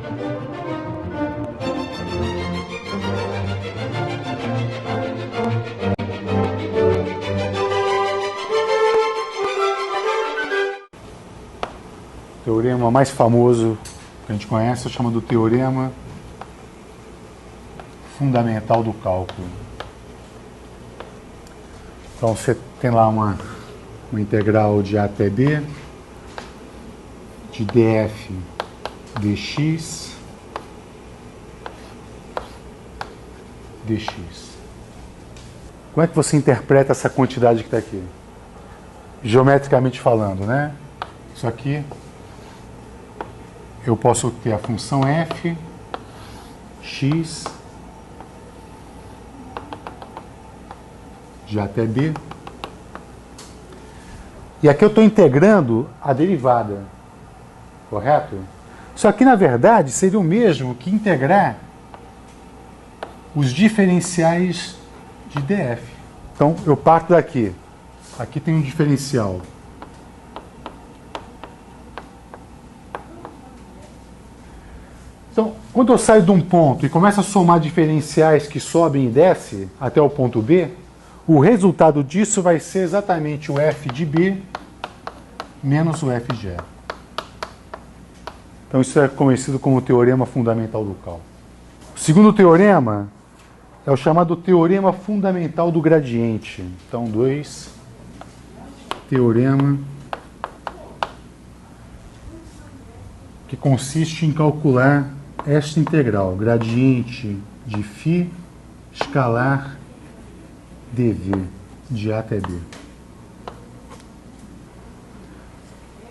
O teorema mais famoso que a gente conhece é chamado Teorema Fundamental do Cálculo. Então você tem lá uma integral de A até B, de df dx, dx. Como é que você interpreta essa quantidade que está aqui? Geometricamente falando, né? Isso aqui, eu posso ter a função f, x, de A até B. E aqui eu estou integrando a derivada, correto? Isso aqui, na verdade, seria o mesmo que integrar os diferenciais de df. Então, eu parto daqui. Aqui tem um diferencial. Então, quando eu saio de um ponto e começo a somar diferenciais que sobem e descem até o ponto B, o resultado disso vai ser exatamente o f de B menos o f de E. Então isso é conhecido como o teorema fundamental do cálculo. O segundo teorema é o chamado teorema fundamental do gradiente. Então, 2, teorema que consiste em calcular esta integral, gradiente de φ escalar dv, de A até B.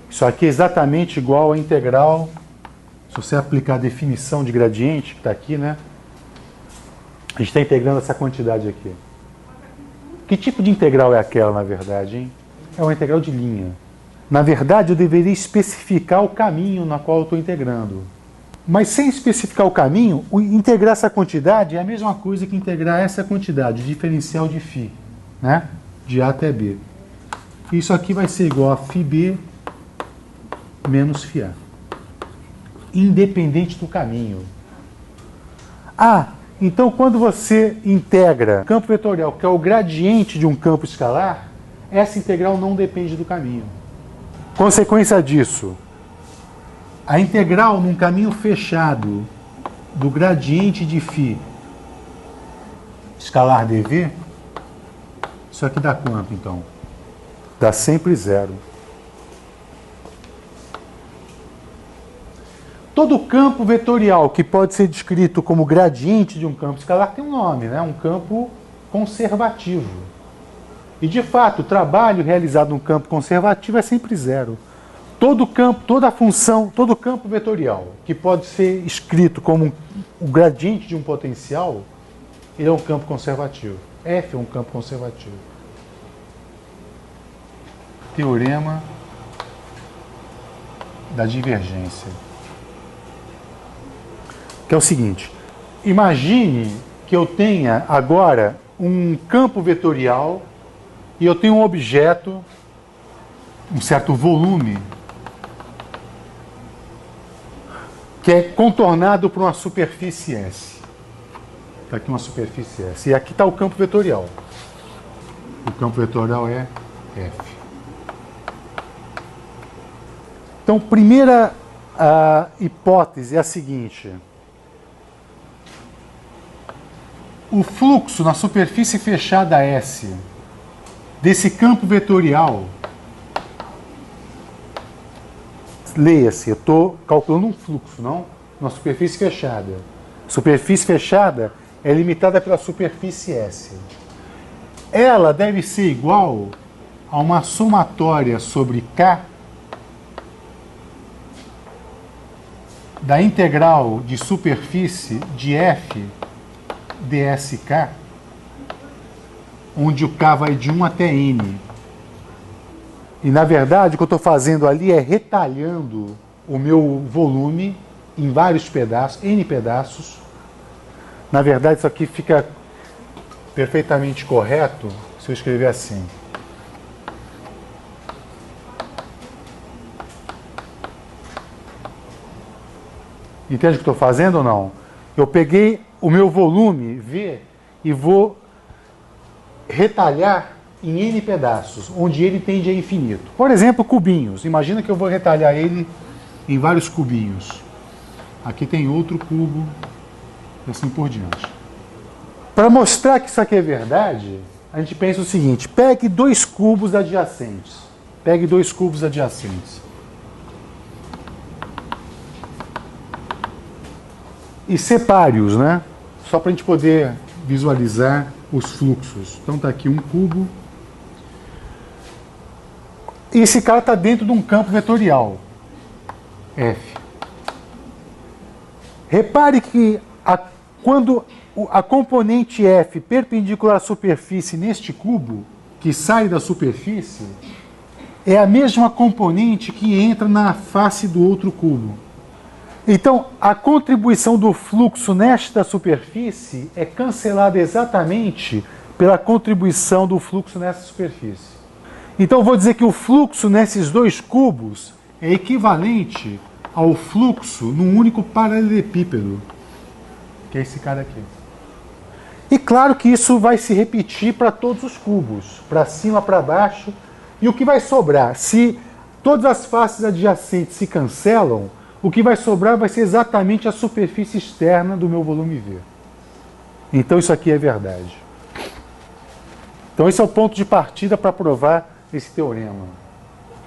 Isso aqui é exatamente igual à integral, se você aplicar a definição de gradiente, que está aqui, né? A gente está integrando essa quantidade aqui. Que tipo de integral é aquela, na verdade, hein? É uma integral de linha. Na verdade, eu deveria especificar o caminho na qual eu estou integrando. Mas sem especificar o caminho, integrar essa quantidade é a mesma coisa que integrar essa quantidade, diferencial de φ, né? De A até B. Isso aqui vai ser igual a φb menos φa, independente do caminho. Ah, então quando você integra campo vetorial, que é o gradiente de um campo escalar, essa integral não depende do caminho. Consequência disso, a integral num caminho fechado do gradiente de φ escalar dv, isso aqui dá quanto, então? Dá sempre zero. Todo campo vetorial que pode ser descrito como gradiente de um campo escalar tem um nome, né? Um campo conservativo. E, de fato, o trabalho realizado num campo conservativo é sempre zero. Todo campo, toda função, todo campo vetorial que pode ser escrito como o gradiente de um potencial, ele é um campo conservativo. F é um campo conservativo. Teorema da divergência. Que é o seguinte, imagine que eu tenha agora um campo vetorial e eu tenho um objeto, um certo volume, que é contornado por uma superfície S. Está aqui uma superfície S. E aqui está o campo vetorial. O campo vetorial é F. Então, primeira hipótese é a seguinte. O fluxo na superfície fechada S desse campo vetorial, leia-se, eu estou calculando um fluxo, não? Uma superfície fechada. Superfície fechada é limitada pela superfície S. Ela deve ser igual a uma somatória sobre K da integral de superfície de F dsk, onde o K vai de 1 até N. E, na verdade, o que eu estou fazendo ali é retalhando o meu volume em vários pedaços, N pedaços. Na verdade, isso aqui fica perfeitamente correto se eu escrever assim. Entende o que estou fazendo ou não? Eu peguei o meu volume V e vou retalhar em N pedaços, onde ele tende a infinito. Por exemplo, cubinhos. Imagina que eu vou retalhar ele em vários cubinhos. Aqui tem outro cubo, e assim por diante. Para mostrar que isso aqui é verdade, a gente pensa o seguinte: pegue 2 cubos adjacentes. Pegue 2 cubos adjacentes. E separe-os, né? Só para a gente poder visualizar os fluxos. Então está aqui um cubo. E esse cara está dentro de um campo vetorial, F. Repare que quando a componente F perpendicular à superfície neste cubo, que sai da superfície, é a mesma componente que entra na face do outro cubo. Então, a contribuição do fluxo nesta superfície é cancelada exatamente pela contribuição do fluxo nessa superfície. Então, eu vou dizer que o fluxo nesses 2 cubos é equivalente ao fluxo num único paralelepípedo, que é esse cara aqui. E claro que isso vai se repetir para todos os cubos, para cima, para baixo. E o que vai sobrar? Se todas as faces adjacentes se cancelam, o que vai sobrar vai ser exatamente a superfície externa do meu volume V. Então isso aqui é verdade. Então esse é o ponto de partida para provar esse teorema.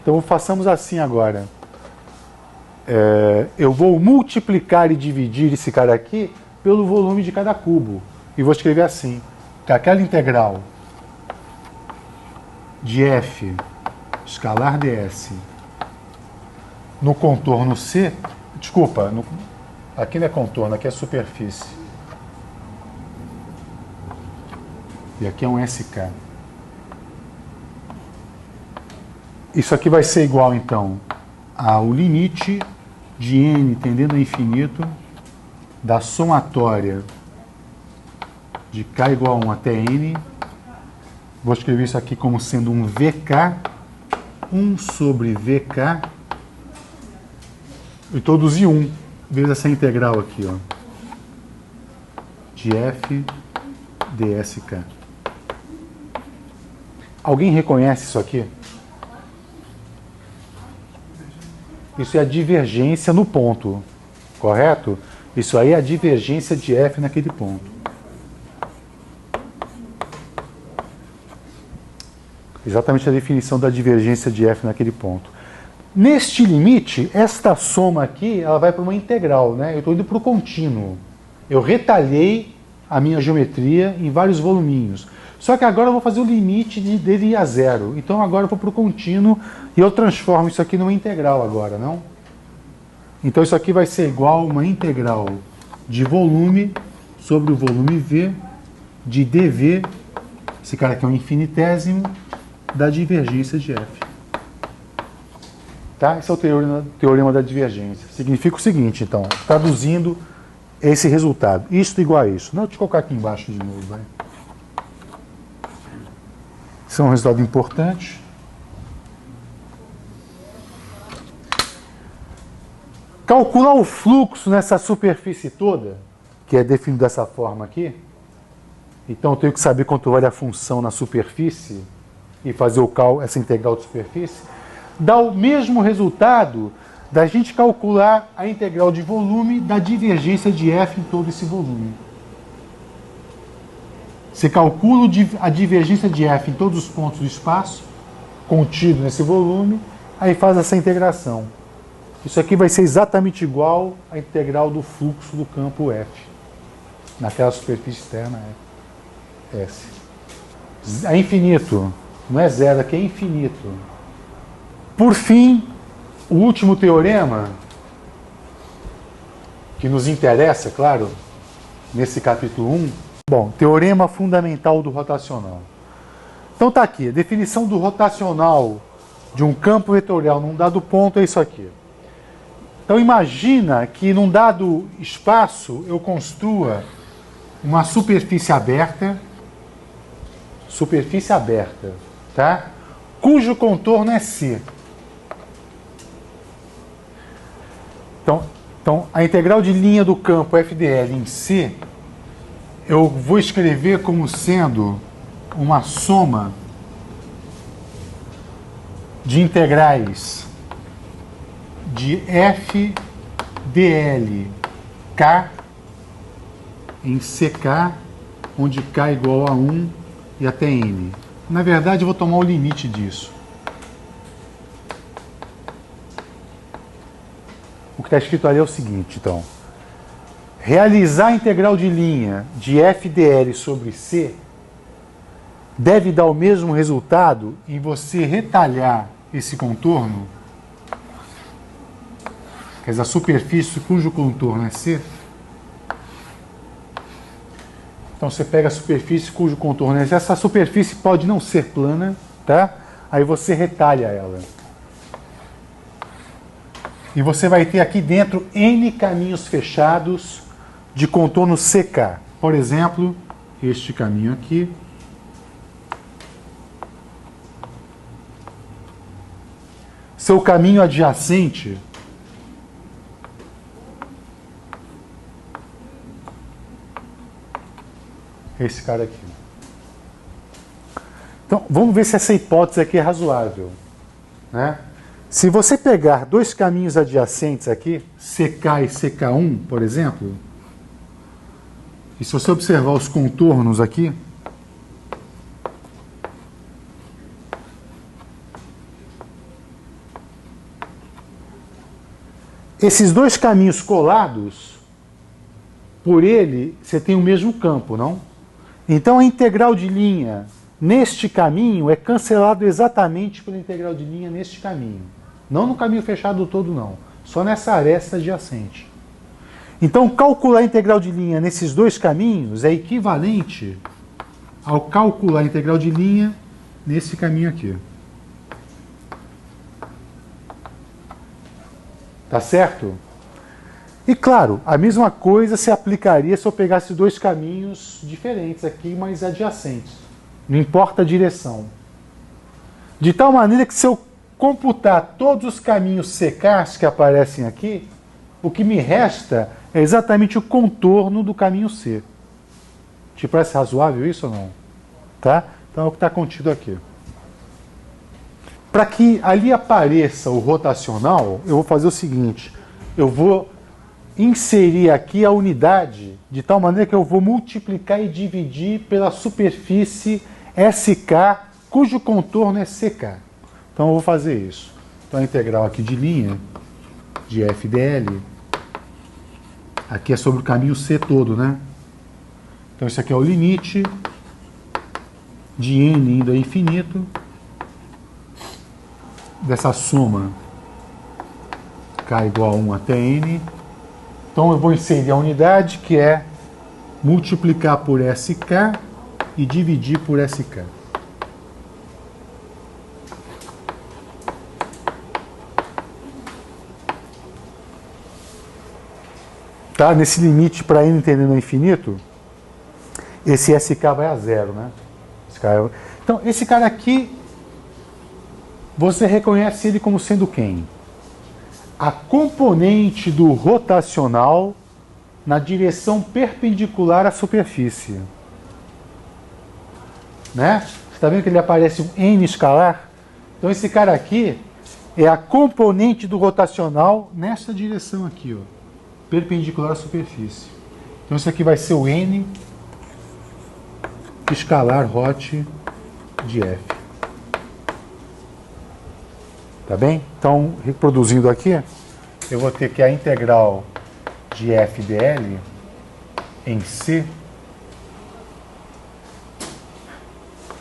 Então façamos assim agora. Eu vou multiplicar e dividir esse cara aqui pelo volume de cada cubo. E vou escrever assim, que aquela integral de F escalar ds no contorno C, desculpa, aqui não é contorno, aqui é superfície. E aqui é um SK. Isso aqui vai ser igual, então, ao limite de n tendendo a infinito da somatória de k igual a 1 até n. Vou escrever isso aqui como sendo um VK, 1 sobre VK, e introduzir 1, vezes essa integral aqui, ó, de F dSK. Alguém reconhece isso aqui? Isso é a divergência no ponto, correto? Isso aí é a divergência de F naquele ponto. Exatamente a definição da divergência de F naquele ponto. Neste limite, esta soma aqui, ela vai para uma integral, né? Eu estou indo para o contínuo. Eu retalhei a minha geometria em vários voluminhos. Só que agora eu vou fazer o limite dele ir a zero. Então agora eu vou para o contínuo e eu transformo isso aqui numa integral agora, não? Então isso aqui vai ser igual a uma integral de volume sobre o volume V de dV, esse cara aqui é um infinitésimo, da divergência de F. Tá? Esse é o teorema da divergência. Significa o seguinte, então, traduzindo esse resultado. Isto igual a isso. Não, deixa eu colocar aqui embaixo de novo, vai. Isso é um resultado importante. Calcular o fluxo nessa superfície toda, que é definido dessa forma aqui. Então eu tenho que saber quanto vale a função na superfície e fazer essa integral de superfície. Dá o mesmo resultado da gente calcular a integral de volume da divergência de F em todo esse volume. Você calcula a divergência de F em todos os pontos do espaço, contido nesse volume, aí faz essa integração. Isso aqui vai ser exatamente igual à integral do fluxo do campo F, naquela superfície externa S. É infinito, não é zero, aqui é infinito. Por fim, o último teorema, que nos interessa, claro, nesse capítulo 1, bom, teorema fundamental do rotacional. Então está aqui, a definição do rotacional de um campo vetorial num dado ponto é isso aqui. Então imagina que num dado espaço eu construa uma superfície aberta, tá? Cujo contorno é C. Então, Então, a integral de linha do campo FDL em C, eu vou escrever como sendo uma soma de integrais de f dl k em ck, onde k é igual a 1 e até n. Na verdade, eu vou tomar o limite disso. O que está escrito ali é o seguinte, então. Realizar a integral de linha de f dl sobre c deve dar o mesmo resultado em você retalhar esse contorno, quer dizer, a superfície cujo contorno é C. Então você pega a superfície cujo contorno é C. Essa superfície pode não ser plana, tá? Aí você retalha ela. E você vai ter aqui dentro N caminhos fechados de contorno CK. Por exemplo, este caminho aqui. Seu caminho adjacente esse cara aqui. Então, vamos ver se essa hipótese aqui é razoável, né? Se você pegar dois caminhos adjacentes aqui, CK e CK1, por exemplo, e se você observar os contornos aqui, esses dois caminhos colados, por ele, você tem o mesmo campo, não? Então a integral de linha neste caminho é cancelado exatamente pela integral de linha neste caminho. Não no caminho fechado todo, não. Só nessa aresta adjacente. Então calcular a integral de linha nesses dois caminhos é equivalente ao calcular a integral de linha nesse caminho aqui. Tá certo? E claro, a mesma coisa se aplicaria se eu pegasse dois caminhos diferentes aqui, mas adjacentes. Não importa a direção. De tal maneira que se eu computar todos os caminhos CKs que aparecem aqui, o que me resta é exatamente o contorno do caminho C. Te parece razoável isso ou não? Tá? Então é o que está contido aqui. Para que ali apareça o rotacional, eu vou fazer o seguinte. Eu vou inserir aqui a unidade de tal maneira que eu vou multiplicar e dividir pela superfície SK, cujo contorno é CK. Então eu vou fazer isso. Então a integral aqui de linha de FDL, aqui é sobre o caminho C todo, né? Então isso aqui é o limite de n indo a infinito dessa soma k igual a 1 até n. Então eu vou inserir a unidade que é multiplicar por SK e dividir por SK. Tá? Nesse limite para n tendendo ao infinito, esse SK vai a zero, né? Então esse cara aqui, você reconhece ele como sendo quem? A componente do rotacional na direção perpendicular à superfície. Né? Você está vendo que ele aparece um n escalar? Então esse cara aqui é a componente do rotacional nessa direção aqui, ó, perpendicular à superfície. Então isso aqui vai ser o n escalar hot de f. Tá bem? Então, reproduzindo aqui, eu vou ter que a integral de f dl em C.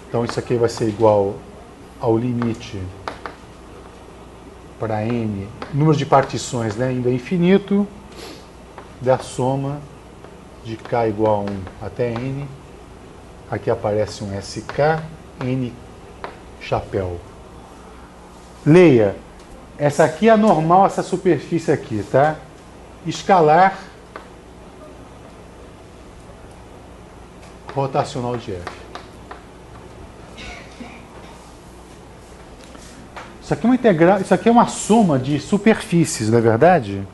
Então, isso aqui vai ser igual ao limite para n, número de partições, né, indo a infinito, da soma de k igual a 1 até n. Aqui aparece um SK, n chapéu. Leia, essa aqui é a normal, essa superfície aqui, tá? Escalar rotacional de F. Isso aqui é uma integral, isso aqui é uma soma de superfícies, não é verdade?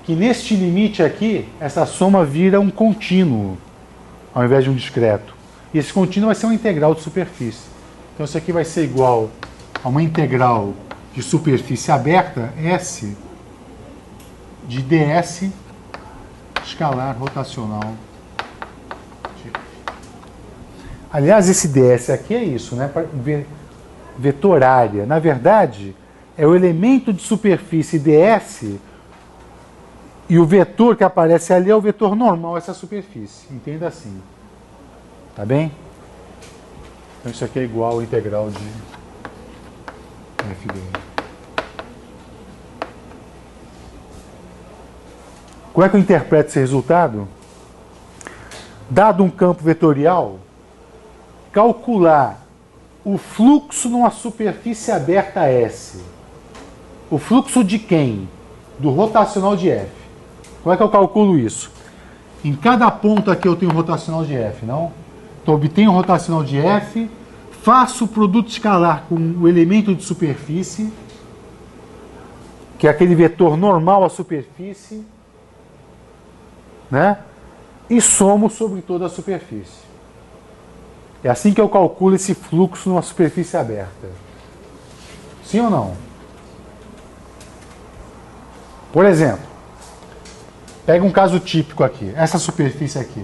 que neste limite aqui, essa soma vira um contínuo, ao invés de um discreto. E esse contínuo vai ser uma integral de superfície. Então isso aqui vai ser igual a uma integral de superfície aberta, S, de ds escalar rotacional. Aliás, esse ds aqui é isso, né? Vetor área. Na verdade, é o elemento de superfície ds e o vetor que aparece ali é o vetor normal dessa superfície. Entenda assim. Tá bem? Então isso aqui é igual ao integral de f dele. Como é que eu interpreto esse resultado? Dado um campo vetorial, calcular o fluxo numa superfície aberta S. O fluxo de quem? Do rotacional de F. Como é que eu calculo isso? Em cada ponto aqui eu tenho um rotacional de F, não? Então obtenho um rotacional de F, faço o produto escalar com o elemento de superfície, que é aquele vetor normal à superfície, né? E somo sobre toda a superfície. É assim que eu calculo esse fluxo numa superfície aberta. Sim ou não? Por exemplo, pega um caso típico aqui, essa superfície aqui.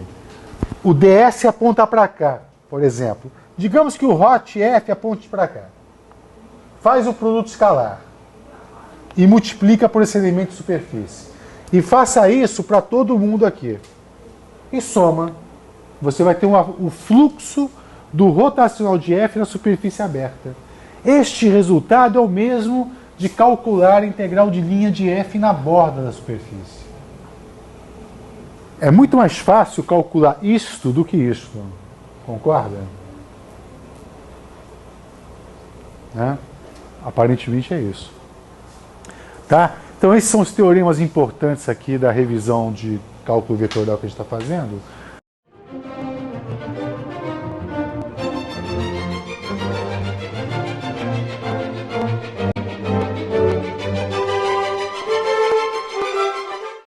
O ds aponta para cá, por exemplo. Digamos que o hot F aponte para cá. Faz o produto escalar e multiplica por esse elemento de superfície. E faça isso para todo mundo aqui. E soma. Você vai ter o fluxo do rotacional de F na superfície aberta. Este resultado é o mesmo de calcular a integral de linha de F na borda da superfície. É muito mais fácil calcular isto do que isto. Concorda? Né? Aparentemente é isso. Tá? Então esses são os teoremas importantes aqui da revisão de cálculo vetorial que a gente está fazendo.